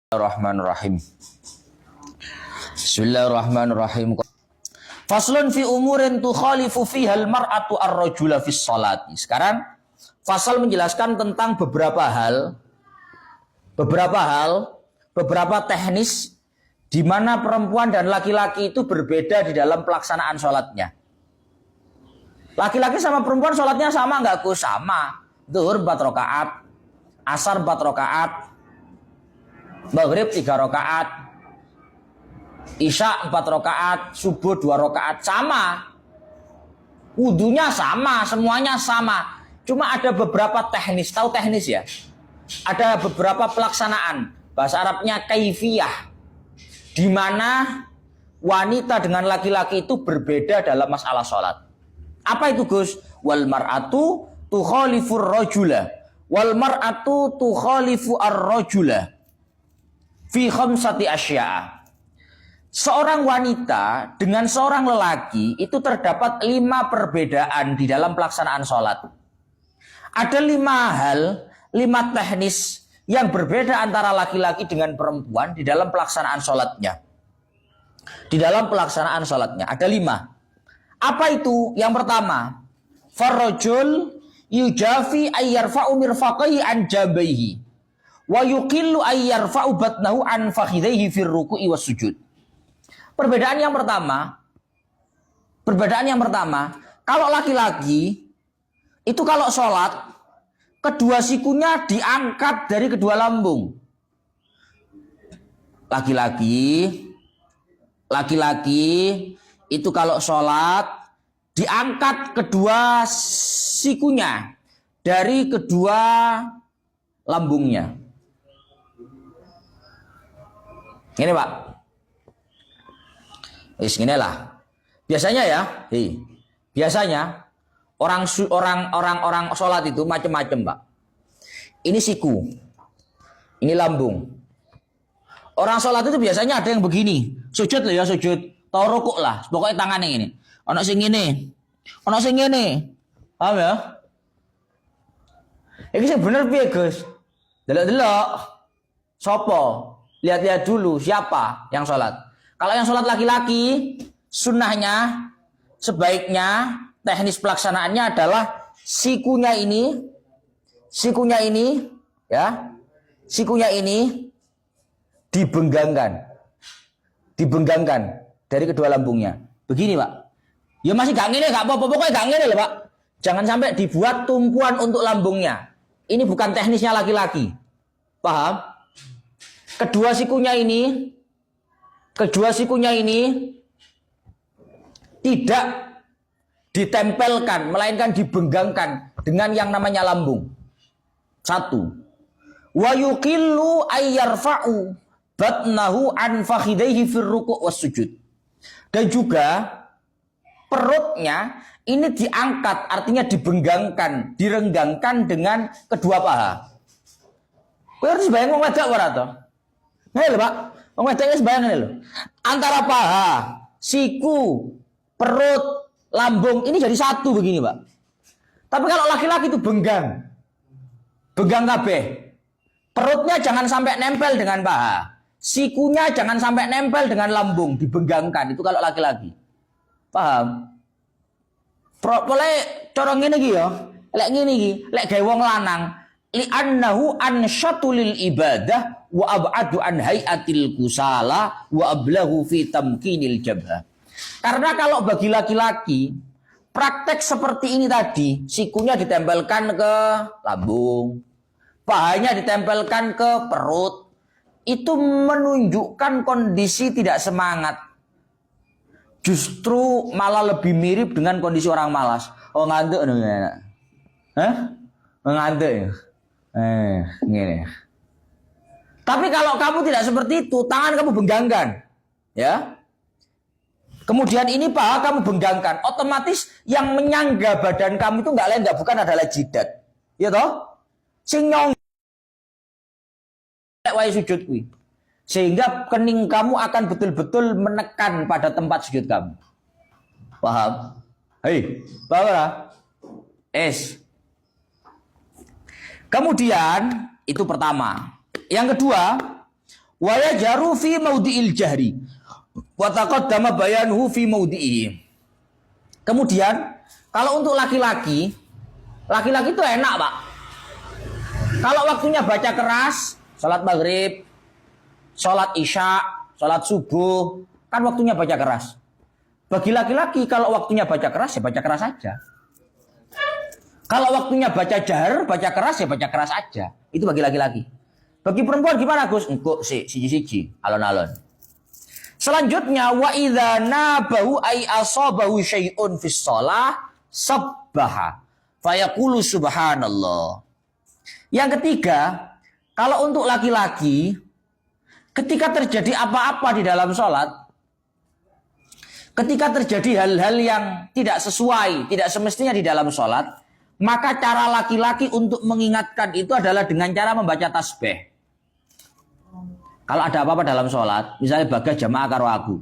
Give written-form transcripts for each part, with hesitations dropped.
Bismillahirrahmanirrahim. Bismillahirrahmanirrahim. Faslun fi umurin tukhalifu fiha al-mar'atu ar-rajula fi sholati. Sekarang fasal menjelaskan tentang beberapa teknis di mana perempuan dan laki-laki itu berbeda di dalam pelaksanaan sholatnya. Laki-laki sama perempuan sholatnya sama nggak? Sama. Zuhur 4 rakaat, asar 4 rakaat, maghrib 3 rakaat, isya 4 rakaat, subuh 2 rakaat, sama. Wudunya sama, semuanya sama. Cuma ada beberapa teknis, tahu teknis ya? Ada beberapa pelaksanaan, bahasa Arabnya kaifiyah, di mana wanita dengan laki-laki itu berbeda dalam masalah sholat. Apa itu Gus? Wal mar'atu tukhalifur rajula, wal mar'atu tukhalifu ar-rajula fi khamsati asya'a. Seorang wanita dengan seorang lelaki itu terdapat 5 perbedaan di dalam pelaksanaan sholat. Ada 5 hal, 5 teknis yang berbeda antara laki-laki dengan perempuan di dalam pelaksanaan sholatnya. Di dalam pelaksanaan sholatnya ada 5. Apa itu? Yang pertama, farrajul yujafi ayyarfa'u mirfaqaihi an jabaihi wa yuqillu ayyarfa'u batnahu an fakhidaihi fir ruku'i was sujud. Perbedaan yang pertama, kalau laki-laki itu kalau sholat, kedua sikunya diangkat dari kedua lambung. Laki-laki itu kalau sholat diangkat kedua sikunya dari kedua lambungnya. Ini Pak. Inilah. Biasanya ya, biasanya orang sholat itu macam-macam Pak. Ini siku, ini lambung. Orang sholat itu biasanya ada yang begini, sujud loh ya, sujud, tau rukuk lah, pokoknya tangannya ini. Ono sing ngene, paham ya? Ini sih bener piye Gus? Delok-delok, sopo? Lihat-lihat dulu siapa yang sholat. Kalau yang sholat laki-laki, sunnahnya, sebaiknya, teknis pelaksanaannya adalah sikunya ini, ya, sikunya ini dibenggangkan dari kedua lambungnya. Begini Pak. Ya masih gak ngene, gak apa-apa, pokoknya gak ngene loh Pak. Jangan sampai dibuat tumpuan untuk lambungnya. Ini bukan teknisnya laki-laki. Paham? Kedua sikunya ini tidak ditempelkan, melainkan dibenggangkan dengan yang namanya lambung. 1. Wa yuqillu ayyarfa'u batnahu an fakhidaihi fir ruku' was sujud. Dan juga perutnya ini diangkat, artinya dibenggangkan, direnggangkan dengan kedua paha. Kowe harus bayang wong wedok ora to? Ngene lho Pak, wong wedok wis bayang ngene lho. Antara paha, siku, perut, lambung ini jadi satu begini Pak. Tapi kalau laki-laki itu benggang kabeh. Perutnya jangan sampai nempel dengan paha. Sikunya jangan sampai nempel dengan lambung, dibenggangkan. Itu kalau laki-laki. Paham? Boleh corong ngene iki ya. Lek ngene iki, lek gawe wong lanang, li annahu ansyatu lil ibadah wa ab'adu an hayatil kusala wa ablahu fi tamkinil jabha. Karena kalau bagi laki-laki, praktek seperti ini tadi, sikunya ditempelkan ke lambung, pahanya ditempelkan ke perut, itu menunjukkan kondisi tidak semangat. Justru malah lebih mirip dengan kondisi orang malas. Oh ngantuk enak. Hah? Ngantuk ya? Gini. Tapi kalau kamu tidak seperti itu, tangan kamu benggangkan, ya. Kemudian ini paha kamu benggangkan, otomatis yang menyangga badan kamu itu nggak lain nggak bukan adalah jidat, ya toh? Sing nyong wae sujud kuwi. Sehingga kening kamu akan betul-betul menekan pada tempat sujud kamu. Paham? Hei, paham? Kemudian itu pertama. Yang kedua, wa yajharu fi maudhi'il jahri wa taqaddama bayanuhu fi maudhi'ihi. Kemudian kalau untuk laki-laki itu enak, Pak. Kalau waktunya baca keras, salat maghrib, salat isya, salat subuh, kan waktunya baca keras. Bagi laki-laki kalau waktunya baca keras ya baca keras aja. Kalau waktunya baca jahar, baca keras ya baca keras aja. Itu bagi laki-laki. Bagi perempuan gimana, Gus? Engko siji-siji, alon-alon. Selanjutnya wa idza nabahu ay asabahu syai'un fis shalah sabbaha fayaqulu subhanallah. Yang ketiga, kalau untuk laki-laki ketika terjadi apa-apa di dalam sholat, ketika terjadi hal-hal yang tidak sesuai, tidak semestinya di dalam sholat, maka cara laki-laki untuk mengingatkan itu adalah dengan cara membaca tasbih. Kalau ada apa-apa dalam sholat, misalnya bagas jamaah karo aku,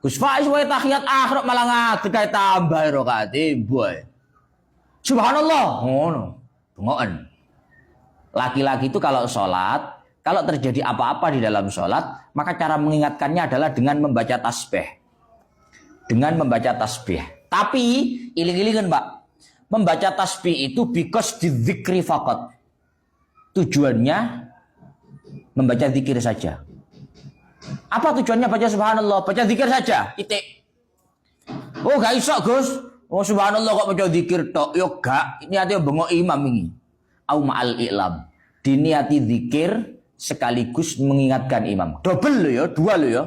Gus Faiz wae tahiyat akhir malah ngadeg tambah rakaate boy. Subhanallah, ngono. Ngoen. Laki-laki itu kalau sholat, kalau terjadi apa-apa di dalam sholat, maka cara mengingatkannya adalah dengan membaca tasbih. Dengan membaca tasbih. Tapi, iling-ilingan Pak, membaca tasbih itu because dzikri faqat. Tujuannya membaca zikir saja. Apa tujuannya baca subhanallah? Baca zikir saja. Titik. Oh, gak iso, Gus. Oh, subhanallah kok baca zikir tok. Yo gak, ini artinya bengok imam ini. Au ma'al i'lam. Diniati zikir sekaligus mengingatkan imam. Double lo ya, dua lo ya.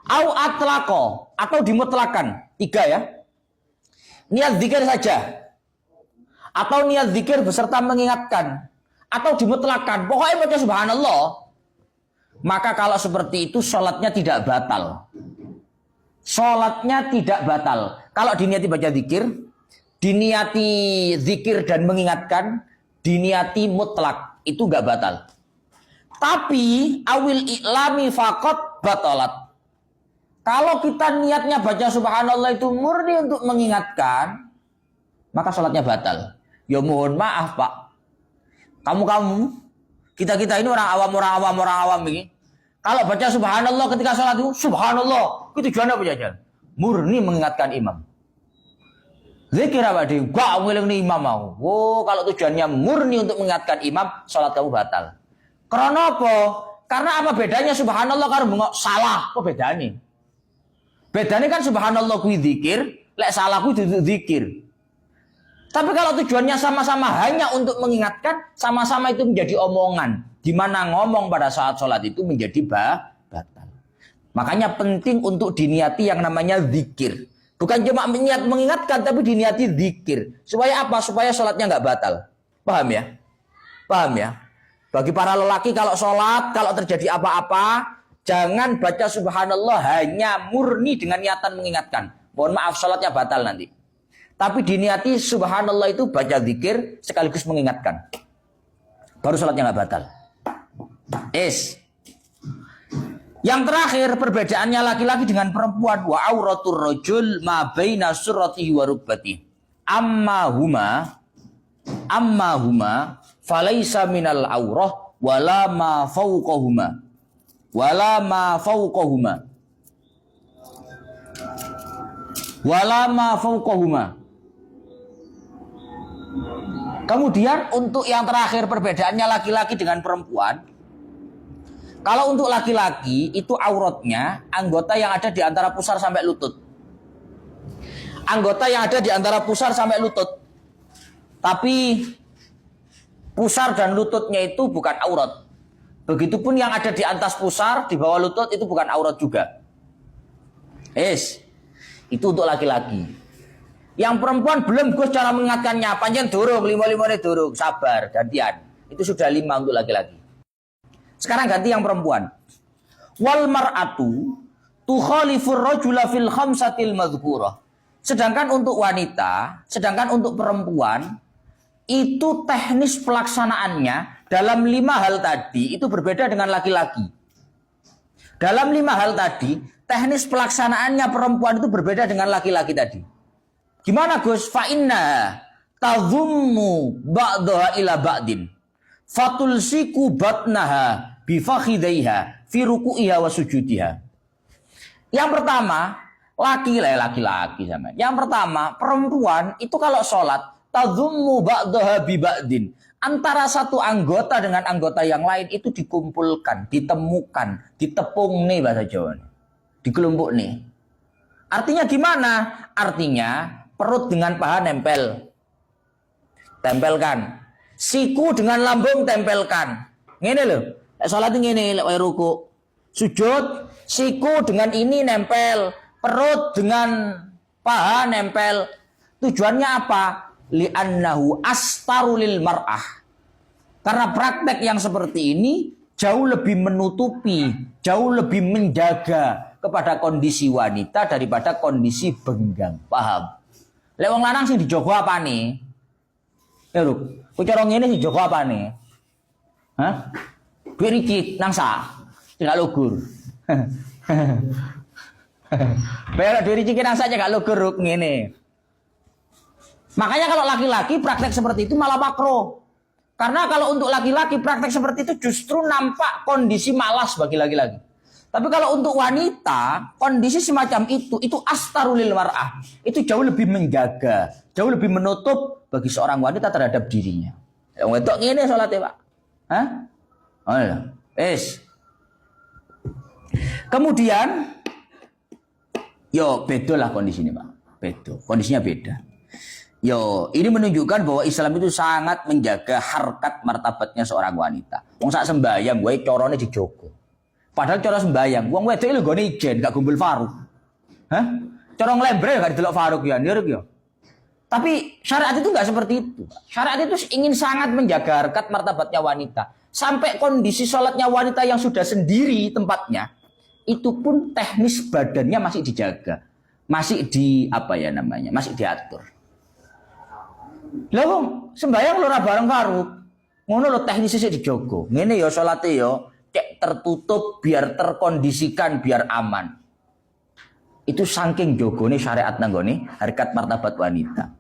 Au atlaqo, atau dimutlakan. 3 ya. Niat zikir saja. Atau niat zikir beserta mengingatkan. Atau dimutlakan. Pokoknya baca subhanallah. Maka kalau seperti itu sholatnya tidak batal. Sholatnya tidak batal. Kalau diniati baca zikir, diniati zikir dan mengingatkan, diniati mutlak, itu nggak batal. Tapi awil i'lami faqat batalat. Kalau kita niatnya baca subhanallah itu murni untuk mengingatkan, maka sholatnya batal. Ya mohon maaf Pak. Kamu, kita ini orang awam ini. Kalau baca subhanallah ketika sholat itu, subhanallah, itu tujuannya apa jajan? Murni mengingatkan imam. Zikir apa dia? Gak ngeling imam mau. Oh, kalau tujuannya murni untuk mengingatkan imam, sholat kamu batal. Karena apa? Karena apa bedanya subhanallah karo bengok salah? Apa bedanya? Bedanya kan subhanallah kuwi zikir, lek salah kuwi dudu zikir. Tapi kalau tujuannya sama-sama hanya untuk mengingatkan, sama-sama itu menjadi omongan. Di mana ngomong pada saat sholat itu menjadi batal. Makanya penting untuk diniati yang namanya zikir. Bukan cuma niat mengingatkan, tapi diniati zikir. Supaya apa? Supaya sholatnya nggak batal. Paham ya? Paham ya? Bagi para lelaki kalau sholat, kalau terjadi apa-apa, jangan baca subhanallah hanya murni dengan niatan mengingatkan. Mohon maaf, sholatnya batal nanti. Tapi diniati subhanallah itu baca zikir sekaligus mengingatkan. Baru sholatnya nggak batal. Yang terakhir perbedaannya laki-laki dengan perempuan. Wa auratur rajul ma baina surratihi wa rukbatihi. Amma huma falaisa minal aurah wala ma fawqahuma. Wala ma fawqahuma. Kemudian untuk yang terakhir perbedaannya laki-laki dengan perempuan. Kalau untuk laki-laki itu auratnya anggota yang ada di antara pusar sampai lutut. Anggota yang ada di antara pusar sampai lutut. Tapi pusar dan lututnya itu bukan aurat. Begitupun yang ada di atas pusar, di bawah lutut itu bukan aurat juga. Itu untuk laki-laki. Yang perempuan belum Gus cara mengingatkannya. Panjang durung, 5-5 durung. Sabar, gantian. Itu sudah 5 untuk laki-laki. Sekarang ganti yang perempuan. Wal mar'atu tukhalifur rajula fil khamsatil madhkurah. Sedangkan untuk wanita, sedangkan untuk perempuan, itu teknis pelaksanaannya dalam 5 hal tadi itu berbeda dengan laki-laki. Dalam 5 hal tadi, teknis pelaksanaannya perempuan itu berbeda dengan laki-laki tadi. Gimana Gus? Fa'inna tazummu ba'daha ila ba'din. Fatulsiku batnaha bi fakhidaiha fi ruku'iha wa sujudiha. Yang pertama, laki-laki sama. Yang pertama, perempuan itu kalau sholat tadhummu ba'daha bi ba'din. Antara satu anggota dengan anggota yang lain itu dikumpulkan, ditemukan, ditepung nih bahasa Jawa. Dikelompok nih. Artinya gimana? Artinya perut dengan paha nempel. Tempelkan. Siku dengan lambung tempelkan. Ngene lho. Salat ngene lek ruku. Sujud, siku dengan ini nempel, perut dengan paha nempel. Tujuannya apa? Li'annahu astarulil mar'ah. Karena praktek yang seperti ini jauh lebih menutupi, jauh lebih menjaga kepada kondisi wanita daripada kondisi benggang. Paham? Lek wong lanang sing dijogo apa nih? Ya Ruk, kucara ngene sing dijogo apa nih? Hah? Duit ricik nang sa. Gak lugur. Bayar duit ricik nang sa gak lugur Ruk ngene. Makanya kalau laki-laki praktek seperti itu malah makruh. Karena kalau untuk laki-laki praktek seperti itu justru nampak kondisi malas bagi laki-laki. Tapi kalau untuk wanita, kondisi semacam itu astarulil mar'ah. Itu jauh lebih menjaga, jauh lebih menutup bagi seorang wanita terhadap dirinya. Yang wedok ngene salatnya, Pak. Hah? Oh ya. Kemudian yo beda lah kondisinya, Pak. Beda. Kondisinya beda. Yo, ini menunjukkan bahwa Islam itu sangat menjaga harkat martabatnya seorang wanita. Wong sak sembayang wae carane dijogo. Padahal cara sembayang, wong wedok lho gone ijen gak gumbul faruk. Hah? Cara nglembre gak didelok faruk ya, niruk ya. Tapi syariat itu enggak seperti itu. Syariat itu ingin sangat menjaga harkat martabatnya wanita. Sampai kondisi sholatnya wanita yang sudah sendiri tempatnya, itu pun teknis badannya masih dijaga. Masih masih diatur. Lah wong sembayang lho ora bareng faruk. Ngono lho teknisnya dijogo. Ngene ya salate ya cek tertutup biar terkondisikan biar aman. Itu saking jogone syariat nanggone harkat martabat wanita.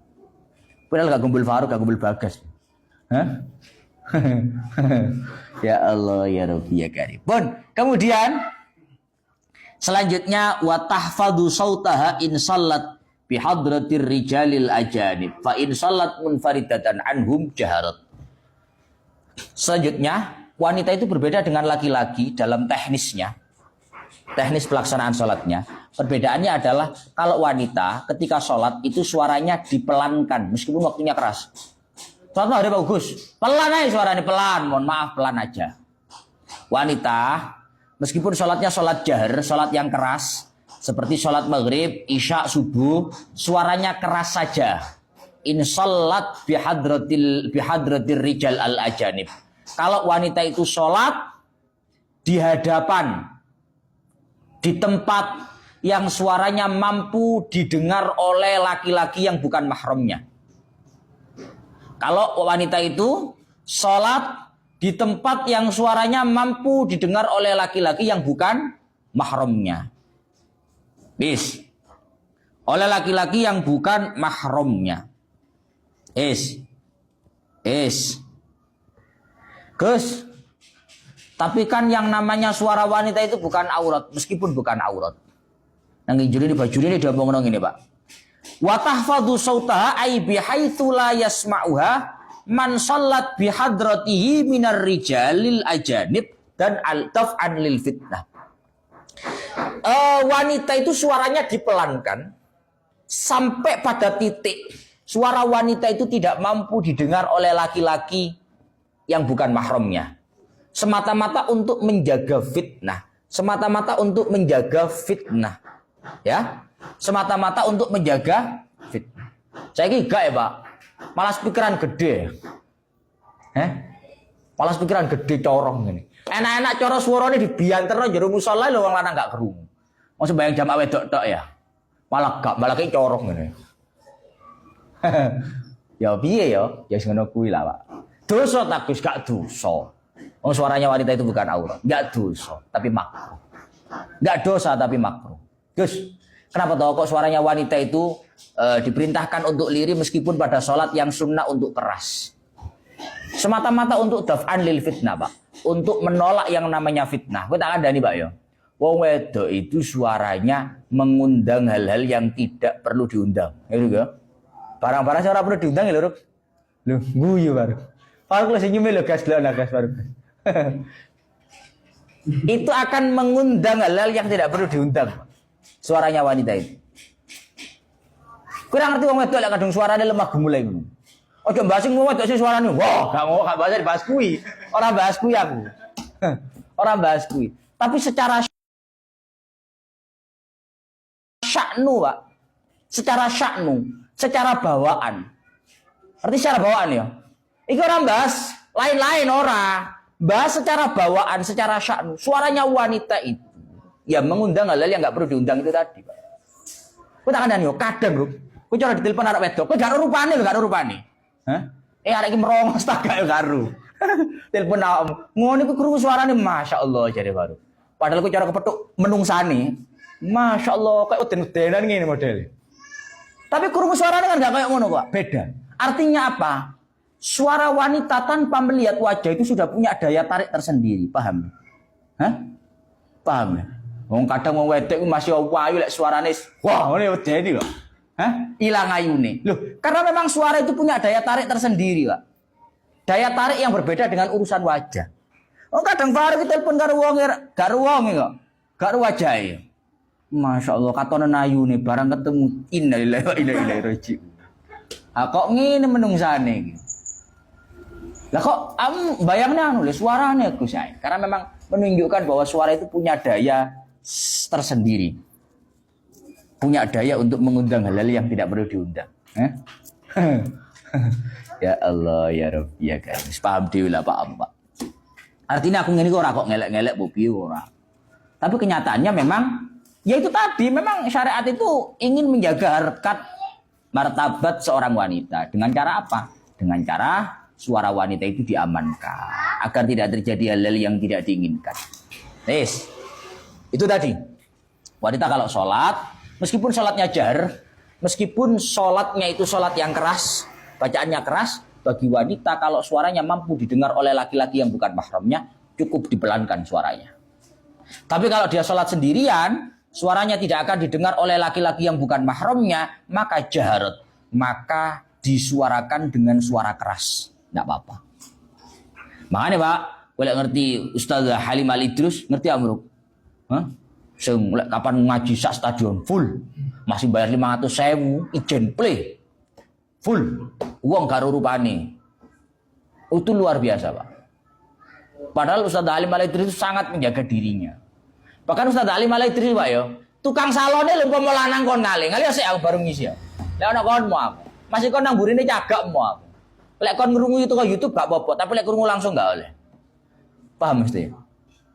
Padahal gak gumbul faruk, gak gumbul bagas. Hah? Ya Allah ya Rabbi ya Karim. Bon, kemudian selanjutnya wa tahfadhu sautaha in sallat bi hadratir rijalil ajanib fa in sallat munfaridatan anhum jaharat. Selanjutnya, wanita itu berbeda dengan laki-laki dalam teknisnya. Teknis pelaksanaan sholatnya. Perbedaannya adalah kalau wanita ketika sholat itu suaranya dipelankan meskipun waktunya keras. Sholat hari bagus, pelan aja suaranya pelan. Mohon maaf pelan aja. Wanita meskipun sholatnya sholat jahar, sholat yang keras seperti sholat maghrib, isya, subuh, suaranya keras saja. In sholat bihadratil rijal al ajanib. Kalau wanita itu sholat di hadapan, di tempat yang suaranya mampu didengar oleh laki-laki yang bukan mahramnya. Kalau wanita itu sholat di tempat yang suaranya mampu didengar oleh laki-laki yang bukan mahramnya. Bis. Oleh laki-laki yang bukan mahramnya. Gus, tapi kan yang namanya suara wanita itu bukan aurat, meskipun bukan aurat. Nang injuri ini baju ini diomong ngene, Pak. Wa tahfadhu sautaha ay bihaitsu la yasma'uha man shallat bihadratihi minar rijalil ajanib dan al-taf'an lil fitnah. Wanita itu suaranya dipelankan sampai pada titik suara wanita itu tidak mampu didengar oleh laki-laki yang bukan mahramnya. Semata-mata untuk menjaga fitnah. Semata-mata untuk menjaga fitnah. Ya. Semata-mata untuk menjaga fitnah. Saya kira gak ya, Pak. Malas pikiran gede. Malas pikiran gede corong ini. Enak-enak coro suarane dibianterno jero musala lho wong lanang gak krungu. Wong sembayang jamaah wedok tok ya. Malah gak, malah ki corong ngene. Ya piye ya? Ya sing ngono kuwi lah, Pak. Dosa tak Gus, gak dosa. Oh, suaranya wanita itu bukan aurat. Gak dosa, tapi makruh. Gak dosa tapi makruh. Gus, kenapa tahu kok suaranya wanita itu diperintahkan untuk lirih meskipun pada sholat yang sunnah untuk keras? Semata-mata untuk daf'an lil fitnah, Pak. Untuk menolak yang namanya fitnah. Kowe tak kandhani, Pak ya. Wong wedok itu suaranya mengundang hal-hal yang tidak perlu diundang. Ya gitu. Barang-barang ora perlu diundang ya, Lho. Lho, guyu baru. Faruk lho senyum lho gas lho gas Faruk. Itu akan mengundang hal-hal yang tidak perlu diundang. Suaranya wanita itu. Kurang ngerti wong wedok lek kadung suarane lemah gemulai ngono. Ojo mbahas sing wedok sing suarane, wah, gak bahas dibahas kuwi. Ora bahas kuwi aku. Ora bahas kuwi. Tapi secara sya'nu, Pak. Secara sya'nu, secara bawaan. Arti secara bawaan ya. Iki orang bahas lain-lain ora. Bahas secara bawaan, secara sya'nu. Suaranya wanita itu ya mengundang hal-hal yang enggak perlu diundang itu tadi, Pak. Kowe tak kandhani yo, kadang, Bro. Kowe cara ditelepon arek wedok, kowe gak rupane lho, gak rupane. Hah? Arek iki merongos tak gak yo karo. Telepon awakmu. Ngono iku krungu suarane masyaallah jare baru. Padahal kowe cara kepethuk menungsane. Masyaallah kayak uden-udenan ngene model. Tapi krungu suarane kan gak kayak ngono kok, beda. Artinya apa? Suara wanita tanpa melihat wajah itu sudah punya daya tarik tersendiri, paham? Hah? Paham ya? Wong kadang wong wedok masih wayu lek suarane wah ngene wedeni kok. Hah? Ilang ayune. Loh, karena memang suara itu punya daya tarik tersendiri, Pak. Daya tarik yang berbeda dengan urusan wajah. Oh, kadang Faruk telepon karo wong kok. Karo wajahe. Masyaallah katonen ayune barang ketemu innalillahi wa inna ilaihi raji'un. Ah kok ngene menungsane iki. Lah kok bayangne anu lho suarane Gus Ain. Karena memang menunjukkan bahwa suara itu punya daya tersendiri. Punya daya untuk mengundang hal-hal yang tidak perlu diundang. Ya Allah ya Rabbi ya guys. Paham dewe lah Pak. Artinya aku ngene ora kok ngelek-ngelek piye ora. Tapi kenyataannya memang ya itu tadi memang syariat itu ingin menjaga harkat martabat seorang wanita dengan cara apa? Dengan cara suara wanita itu diamankan agar tidak terjadi hal-hal yang tidak diinginkan. Yes. Itu tadi. Wanita kalau sholat meskipun sholatnya jar, meskipun sholatnya itu sholat yang keras, bacaannya keras, bagi wanita kalau suaranya mampu didengar oleh laki-laki yang bukan mahramnya, cukup dipelankan suaranya. Tapi kalau dia sholat sendirian, suaranya tidak akan didengar oleh laki-laki yang bukan mahramnya, maka jaharat, maka disuarakan dengan suara keras. Tidak apa-apa. Makanya Pak, boleh ngerti Ustazah Halim Al-Idrus, ngerti Amruk? Hah? Kapan ngaji sak stadion full masih bayar 500.000 ijen play full uang karo rupane itu luar biasa Pak. Padahal Ustaz Halim Al-Idris itu sangat menjaga dirinya. Bahkan Ustaz Halim Al-Idris Pak ya tukang salone lho mau lanang kon ngali sik aku baru ngisi ya. Lek ana kon mau aku masih kon nang burine cagak mau aku. Lek kon ngrungu itu ke YouTube gak apa-apa tapi lek krungu langsung gak oleh. Paham mesti?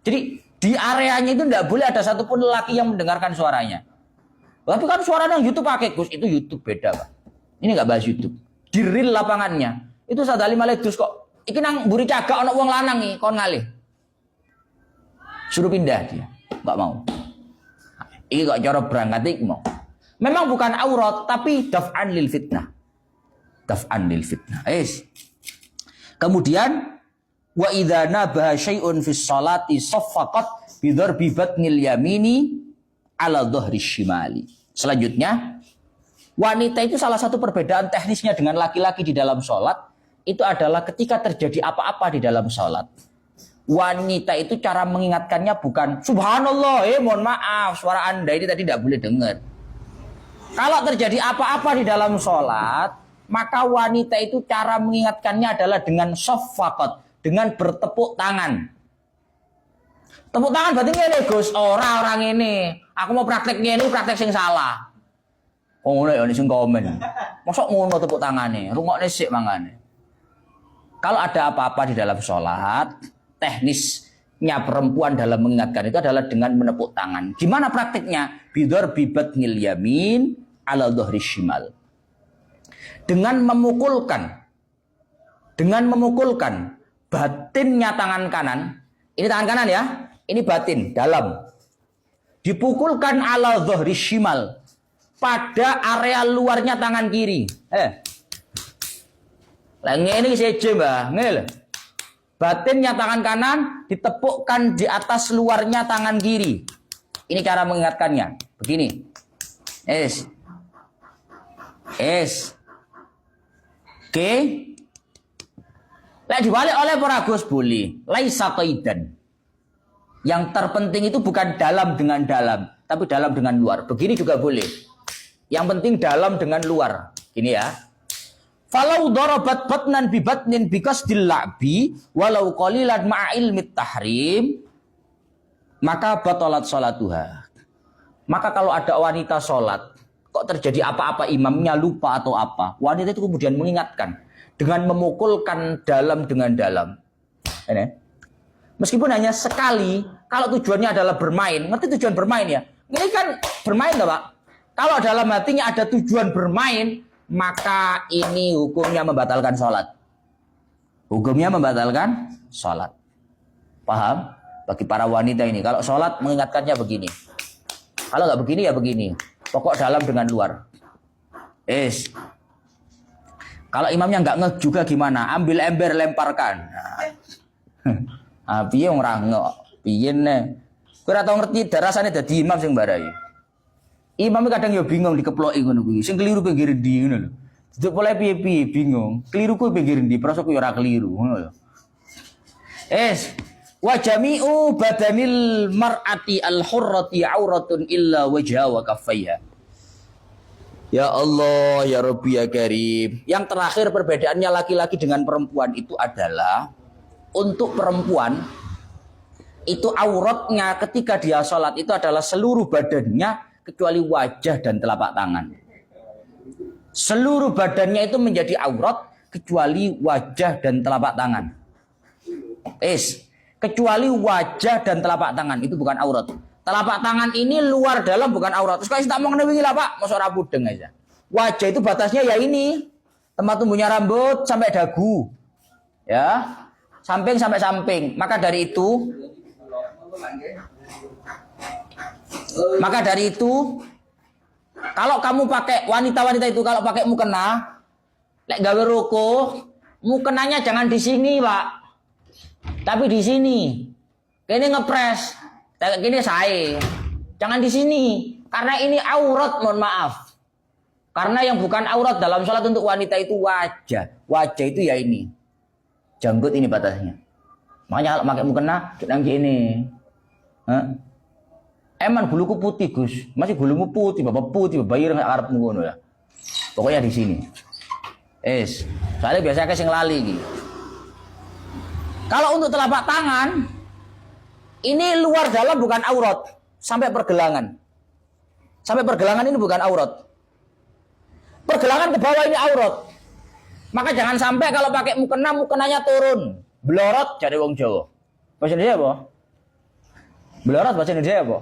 Jadi di areanya itu tidak boleh ada satupun lelaki yang mendengarkan suaranya. Tapi kan suaranya YouTube pakai Gus, itu YouTube beda Pak. Ini nggak bahas YouTube. Di real lapangannya itu sadali malah terus kok. Iki nang buri cagak ono wong lanang nih, kon ngalih. Suruh pindah dia, nggak mau. Iki kok cara berangkat iki mau. Memang bukan aurat, tapi daf'an lil fitnah. Daf'an lil fitnah. Kemudian wa idza nabaha syai'un fis sholati saffaqat bi dharbi batnil yamini ala dhahri shimali. Selanjutnya, wanita itu salah satu perbedaan teknisnya dengan laki-laki di dalam sholat itu adalah ketika terjadi apa-apa di dalam sholat. Wanita itu cara mengingatkannya bukan subhanallah, mohon maaf, suara Anda ini tadi tidak boleh dengar. Kalau terjadi apa-apa di dalam sholat, maka wanita itu cara mengingatkannya adalah dengan saffaqat, dengan bertepuk tangan. Tepuk tangan berarti ngene Gus, orang ini. Aku mau praktek ngene, praktek sing salah. Oh ngono ya sing komen. Mosok ngono tepuk tangane, rungokne sik mangane. Kalau ada apa-apa di dalam sholat, teknisnya perempuan dalam mengingatkan itu adalah dengan menepuk tangan. Gimana praktiknya? Bidor bibat nil yamin ala dhahri shimal. Dengan memukulkan batinnya tangan kanan. Ini tangan kanan ya. Ini batin dalam. Dipukulkan ala dhahri shimal. Pada area luarnya tangan kiri. Lah ngene iki seje, Mbah. Ngene lho. Batinnya tangan kanan ditepukkan di atas luarnya tangan kiri. Ini cara mengingatkannya. Begini. Es. Oke. Lek dibalik oleh para Gus boleh. Laisa qaidan. Yang terpenting itu bukan dalam dengan dalam, tapi dalam dengan luar. Begini juga boleh. Yang penting dalam dengan luar. Gini ya. Falau darabat batnan bi batnin biqasdil la'bi walau qalilan ma'a ilmi tahrim maka batalat salatuha. Maka kalau ada wanita sholat kok terjadi apa-apa imamnya lupa atau apa, wanita itu kemudian mengingatkan dengan memukulkan dalam dengan dalam. Ini. Meskipun hanya sekali, kalau tujuannya adalah bermain, ngerti tujuan bermain ya? Ini kan bermain enggak, Pak? Kalau dalam hatinya ada tujuan bermain, maka ini hukumnya membatalkan sholat. Hukumnya membatalkan sholat. Paham? Bagi para wanita ini, kalau sholat mengingatkannya begini. Kalau nggak begini ya begini. Pokok dalam dengan luar. Kalau imamnya nggak ngeh juga gimana? Ambil ember lemparkan. Piye orang ngok? Piye ne? Kowe ora tau ngerti darasane dadi imam sing mbarai. Imam kadang ya bingung dikeploki ngono kuwi. Sing keliru pinggir ndi ngono lho. Duduk pola piye-piye bingung. Keliru kuwi pinggir ndi? Prasa kuwi ora keliru ngono lho. Wa jami'u badanil mar'ati al-hurrati auratun illa wajha wa kaffaiha. Ya Allah, ya Rabbi ya Karim. Yang terakhir perbedaannya laki-laki dengan perempuan itu adalah untuk perempuan itu auratnya ketika dia sholat itu adalah seluruh badannya kecuali wajah dan telapak tangan. Seluruh badannya itu menjadi aurat kecuali wajah dan telapak tangan. Kecuali wajah dan telapak tangan itu bukan aurat. Telapak tangan ini luar dalam bukan aurat. Terus kalau tak mau ngewi lah Pak, masuk rabudeng aja. Wajah itu batasnya ya ini tempat tumbuhnya rambut sampai dagu, ya, samping sampai samping. Maka dari itu, kalau kamu pakai wanita-wanita itu kalau pakai mukena, lek gawe ruko, mukenanya jangan di sini Pak, tapi di sini. Kini ngepres, kini saya, jangan di sini, karena ini aurat, mohon maaf. Karena yang bukan aurat dalam sholat untuk wanita itu wajah, wajah itu ya ini, janggut ini batasnya. Makanya kalau pakai mukena, jangan gini. Eman buluku putih Gus, masih bulumu putih, bapak ireng arep ngono ya. Pokoknya di sini. Soalnya biasanya sing lali iki. Kalau untuk telapak tangan, ini luar dalam bukan aurat, sampai pergelangan. Sampai pergelangan ini bukan aurat. Pergelangan ke bawah ini aurat. Maka jangan sampai kalau pakai mukena, mukenanya turun, blorot jadi wong Jawa. Bahasa Indonesia apa? Blorot bahasa Indonesia apa?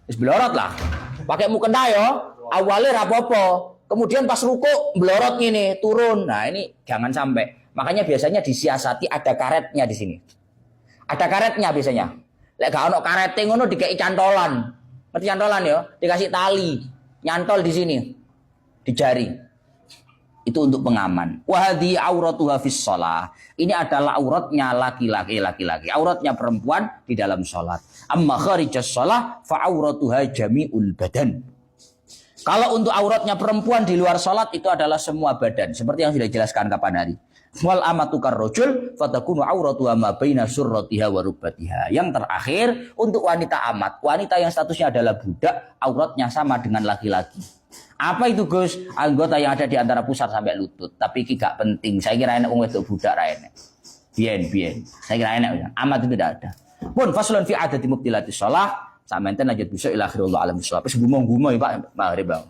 Blorot lah. Pakai mukena ya, awalnya rapopo. Kemudian pas ruku blorot gini, turun. Nah, ini jangan sampai. Makanya biasanya disiasati ada karetnya di sini. Ada karetnya biasanya. Lek gak ono karete ngono dikei cantolan. Ngerti cantolan ya? Dikasih tali, nyantol di sini. Di jari. Itu untuk pengaman. Wa hadhi auratuha fis shalah. Ini adalah auratnya laki-laki. Auratnya perempuan di dalam salat. Amma kharijas shalah fa auratuha jami'ul badan. Kalau untuk auratnya perempuan di luar salat itu adalah semua badan, seperti yang sudah dijelaskan kapan hari. Wal amatu karrajul fatakunu auratuha ma baina surratiha wa rubbatiha. Yang terakhir untuk wanita amat, wanita yang statusnya adalah budak, auratnya sama dengan laki-laki. Apa itu Gus? Anggota yang ada di antara pusar sampai lutut. Tapi ini gak penting. Saya kira enak wong wedok budak ra enak. Bien. Saya kira enak. Amat itu tidak ada. Pun faslun fi adati mubtilati shalah. Samenten lanjut besok ila akhirullah alam bisawab. Wis gumo-gumo ya Pak. Maghrib Bang.